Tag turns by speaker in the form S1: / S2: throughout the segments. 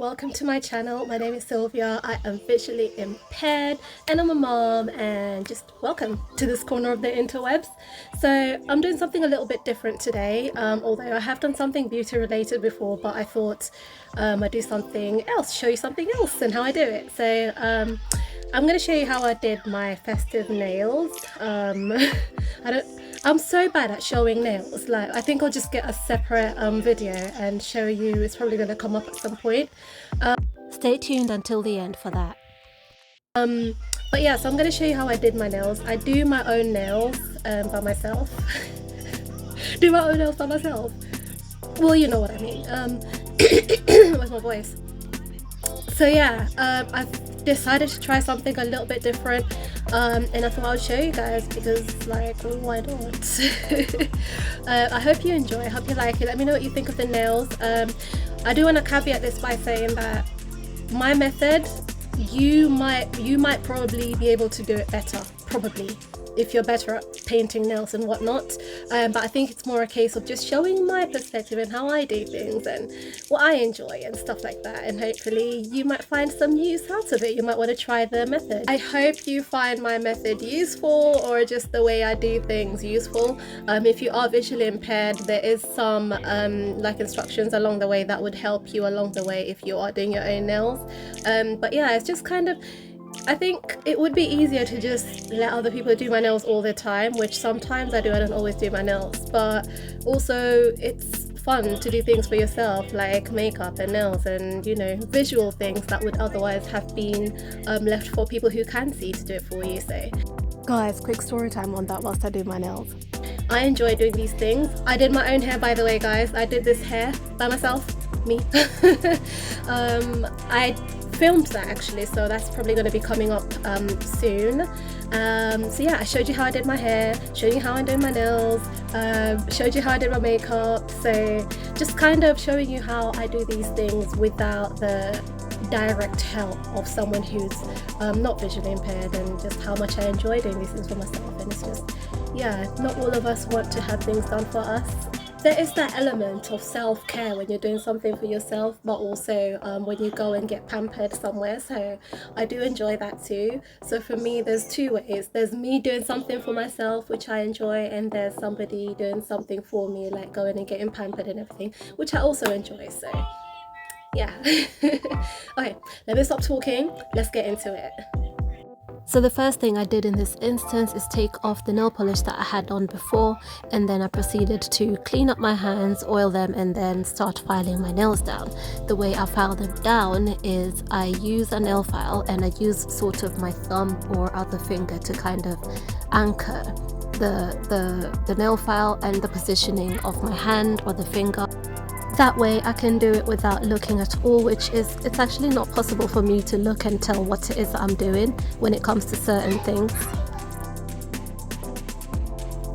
S1: welcome to my channel. My name is Sylvia. I am visually impaired and I'm a mom, and just welcome to this corner of the interwebs. So I'm doing something a little bit different today, although I have done something beauty related before, but I thought I'd do something else, show you something else and how I do it. So I'm going to show you how I did my festive nails. I'm so bad at showing nails. Like, I think I'll just get a separate video and show you. It's probably going to come up at some point. Stay tuned until the end for that. But yeah, so I'm going to show you how I did my nails. I do my own nails by myself. Do my own nails by myself. Well, you know what I mean. Where's my voice? So yeah, I've decided to try something a little bit different, and I thought I'll show you guys because, like, why not? I hope you enjoy. I hope you like it. Let me know what you think of the nails. I do want to caveat this by saying that my method, you might probably be able to do it better, probably, if you're better at painting nails and whatnot, but I think it's more a case of just showing my perspective and how I do things and what I enjoy and stuff like that, and hopefully you might find some use out of it. You might want to try the method. I hope you find my method useful, or just the way I do things useful. If you are visually impaired, there is some like instructions along the way that would help you along the way if you are doing your own nails, but yeah, it's just kind of, I think it would be easier to just let other people do my nails all the time, which sometimes I do. I don't always do my nails, but also it's fun to do things for yourself, like makeup and nails and, you know, visual things that would otherwise have been left for people who can see to do it for you. So guys, quick story time on that whilst I do my nails. I enjoy doing these things. I did my own hair, by the way, guys. I did this hair by myself, me. I filmed that actually, so that's probably going to be coming up soon. So yeah, I showed you how I did my hair, showed you how I did my nails, showed you how I did my makeup. So just kind of showing you how I do these things without the direct help of someone who's not visually impaired, and just how much I enjoy doing these things for myself. And it's just, yeah, not all of us want to have things done for us. There is that element of self-care when you're doing something for yourself, but also when you go and get pampered somewhere. So I do enjoy that too. So for me, there's two ways. There's me doing something for myself, which I enjoy, and there's somebody doing something for me, like going and getting pampered and everything, which I also enjoy. So yeah. Okay, let me stop talking. Let's get into it. So the first thing I did in this instance is take off the nail polish that I had on before, and then I proceeded to clean up my hands, oil them, and then start filing my nails down. The way I file them down is I use a nail file, and I use sort of my thumb or other finger to kind of anchor the nail file and the positioning of my hand or the finger. That way I can do it without looking at all, which is, it's actually not possible for me to look and tell what it is that I'm doing when it comes to certain things.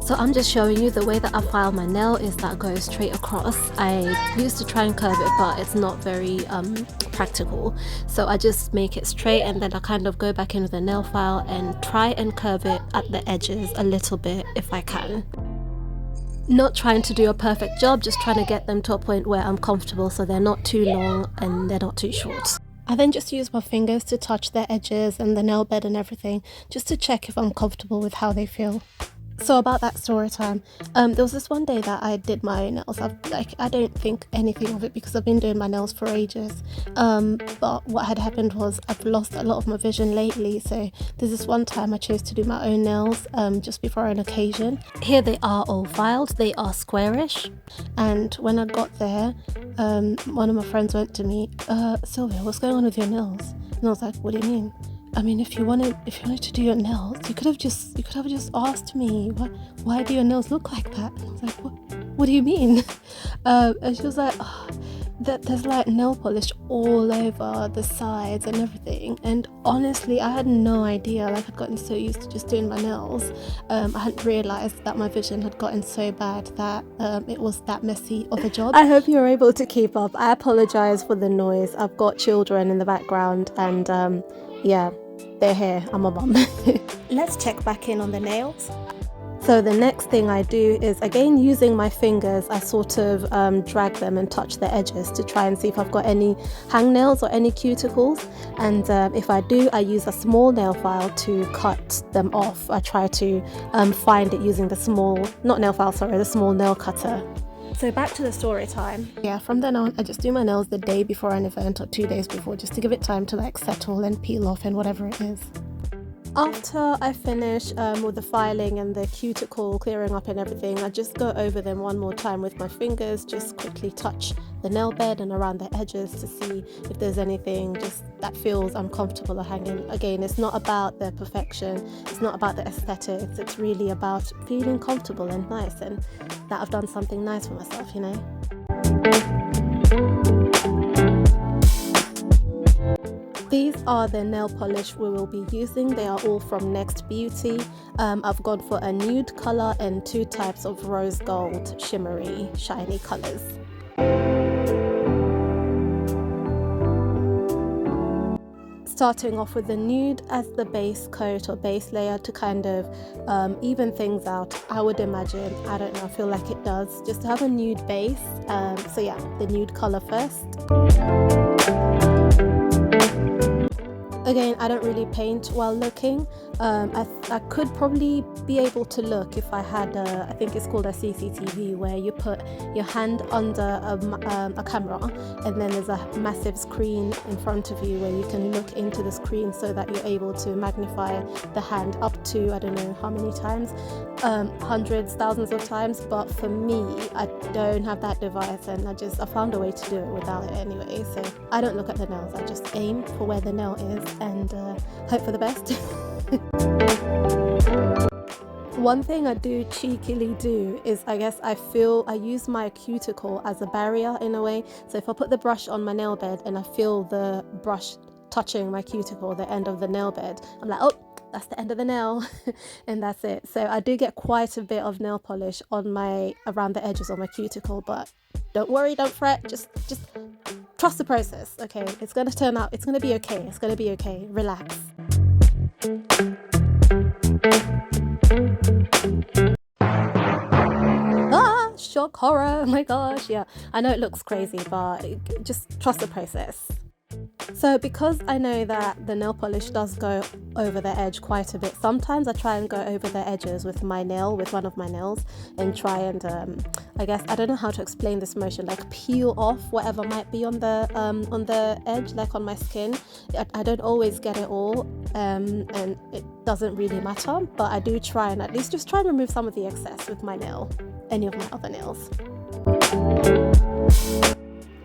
S1: So I'm just showing you the way that I file my nail is that I go straight across. I used to try and curve it, but it's not very practical. So I just make it straight, and then I kind of go back into the nail file and try and curve it at the edges a little bit if I can. Not trying to do a perfect job, just trying to get them to a point where I'm comfortable, so they're not too long and they're not too short. I then just use my fingers to touch the edges and the nail bed and everything, just to check if I'm comfortable with how they feel. So about that story time, there was this one day that I did my nails. I don't think anything of it because I've been doing my nails for ages. But what had happened was I've lost a lot of my vision lately. So there's this one time I chose to do my own nails just before an occasion. Here they are all filed. They are squarish. And when I got there, one of my friends went to me, Sylvia, what's going on with your nails? And I was like, what do you mean? I mean, if you wanted to do your nails, you could have just asked me, why do your nails look like that? And I was like, what do you mean? And she was like, oh, there's like nail polish all over the sides and everything. And honestly, I had no idea. Like, I'd gotten so used to just doing my nails. I hadn't realized that my vision had gotten so bad that it was that messy of a job. I hope you're able to keep up. I apologize for the noise. I've got children in the background, and yeah, they're here. I'm a mum. Let's check back in on the nails. So the next thing I do is, again, using my fingers, I sort of drag them and touch the edges to try and see if I've got any hangnails or any cuticles. And if I do, I use a small nail file to cut them off. I try to find it using the small, not nail file, sorry, the small nail cutter. So back to the story time. Yeah, from then on, I just do my nails the day before an event or 2 days before, just to give it time to like settle and peel off and whatever it is. After I finish with the filing and the cuticle clearing up and everything, I just go over them one more time with my fingers, just quickly touch the nail bed and around the edges to see if there's anything just that feels uncomfortable or hanging. Again, it's not about the perfection, it's not about the aesthetics, it's really about feeling comfortable and nice and that I've done something nice for myself, you know? These are the nail polish we will be using. They are all from Next Beauty. I've gone for a nude color and 2 types of rose gold shimmery shiny colors. Starting off with the nude as the base coat or base layer to kind of even things out, I would imagine. I don't know, I feel like it does, just to have a nude base. So yeah, the nude color first. Again, I don't really paint while looking. I could probably be able to look if I had I think it's called a CCTV, where you put your hand under a camera and then there's a massive screen in front of you where you can look into the screen so that you're able to magnify the hand up to, I don't know how many times, hundreds, thousands of times. But for me, I don't have that device and I found a way to do it without it anyway. So I don't look at the nails, I just aim for where the nail is and hope for the best. One thing I do cheekily do is, I guess I use my cuticle as a barrier in a way. So if I put the brush on my nail bed and I feel the brush touching my cuticle, the end of the nail bed, I'm like, oh, that's the end of the nail and that's it. So I do get quite a bit of nail polish on around the edges of my cuticle, but don't worry, don't fret, just trust the process, okay? It's gonna turn out, it's gonna be okay, it's gonna be okay, relax. Shock horror, oh my gosh, yeah. I know it looks crazy, but just trust the process. So because I know that the nail polish does go over the edge quite a bit, sometimes I try and go over the edges with one of my nails and try and I guess, I don't know how to explain this motion, like peel off whatever might be on the edge, like on my skin. I don't always get it all and it doesn't really matter, but I do try and at least just try and remove some of the excess with my nail, any of my other nails.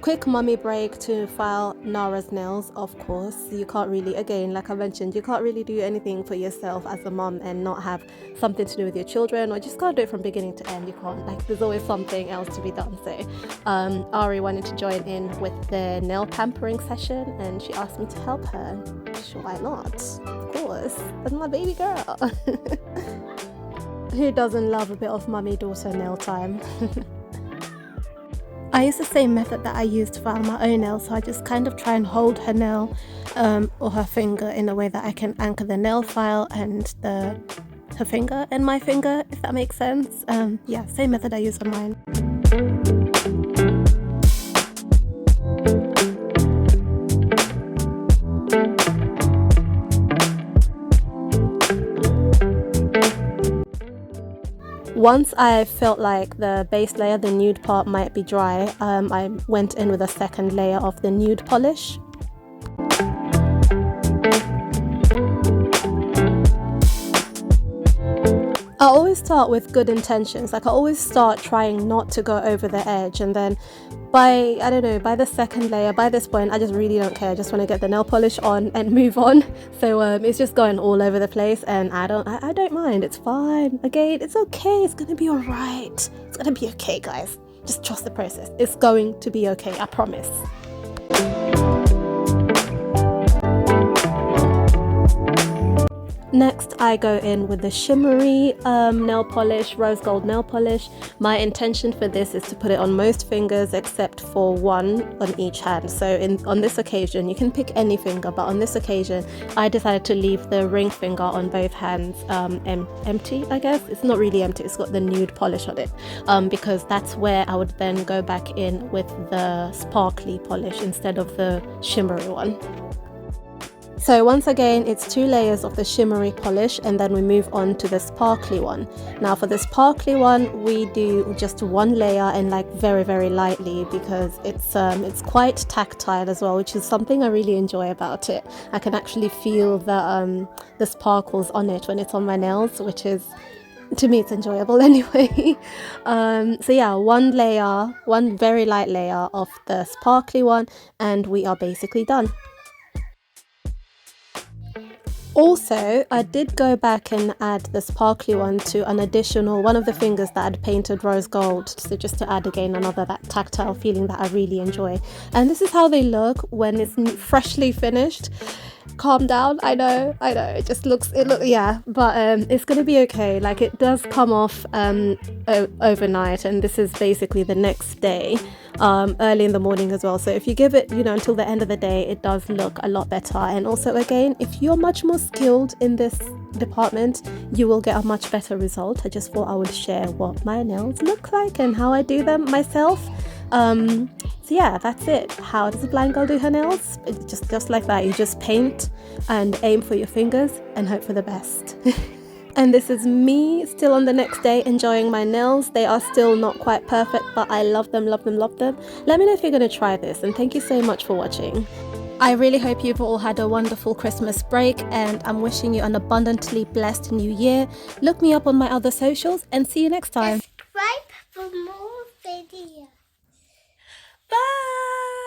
S1: Quick mummy break to file Nara's nails, of course. You can't really, again, like I mentioned, you can't really do anything for yourself as a mum and not have something to do with your children, or just can't do it from beginning to end. You can't, like, there's always something else to be done. So Ari wanted to join in with the nail pampering session and she asked me to help her. Sure, why not? Of course, that's my baby girl. Who doesn't love a bit of mummy-daughter nail time? I use the same method that I use to file my own nails, so I just kind of try and hold her nail or her finger in a way that I can anchor the nail file and her finger and my finger, if that makes sense. Yeah, same method I use on mine. Once I felt like the base layer, the nude part, might be dry, I went in with a second layer of the nude polish. I always start with good intentions, like I always start trying not to go over the edge, and then by the second layer, by this point, I just really don't care. I just want to get the nail polish on and move on. So it's just going all over the place and I don't mind. It's fine. Again, it's okay. It's going to be all right. It's going to be okay, guys. Just trust the process. It's going to be okay. I promise. Next, I go in with the shimmery nail polish, rose gold nail polish. My intention for this is to put it on most fingers except for one on each hand. So on this occasion, you can pick any finger, but on this occasion, I decided to leave the ring finger on both hands empty, I guess. It's not really empty, it's got the nude polish on it, because that's where I would then go back in with the sparkly polish instead of the shimmery one. So once again, it's 2 layers of the shimmery polish, and then we move on to the sparkly one. Now for the sparkly one, we do just 1 layer and like very, very lightly, because it's quite tactile as well, which is something I really enjoy about it. I can actually feel the sparkles on it when it's on my nails, which is, to me, it's enjoyable anyway. So yeah, 1 layer, 1 very light layer of the sparkly one, and we are basically done. Also, I did go back and add the sparkly one to an additional one of the fingers that I'd painted rose gold, so just to add again another that tactile feeling that I really enjoy. And this is how they look when it's freshly finished. Calm down, I know, it just looks, yeah, but it's gonna be okay. Like, it does come off overnight, and this is basically the next day, early in the morning as well. So if you give it, until the end of the day, it does look a lot better. And also, again, if you're much more skilled in this department, you will get a much better result. I just thought I would share what my nails look like and how I do them myself. So yeah, that's it. How does a blind girl do her nails? It's just like that. You just paint and aim for your fingers and hope for the best. And this is me still on the next day enjoying my nails. They are still not quite perfect, but I love them, love them, love them. Let me know if you're going to try this, and thank you so much for watching. I really hope you've all had a wonderful Christmas break, and I'm wishing you an abundantly blessed new year. Look me up on my other socials, and see you next time.
S2: Subscribe for more videos.
S1: Bye!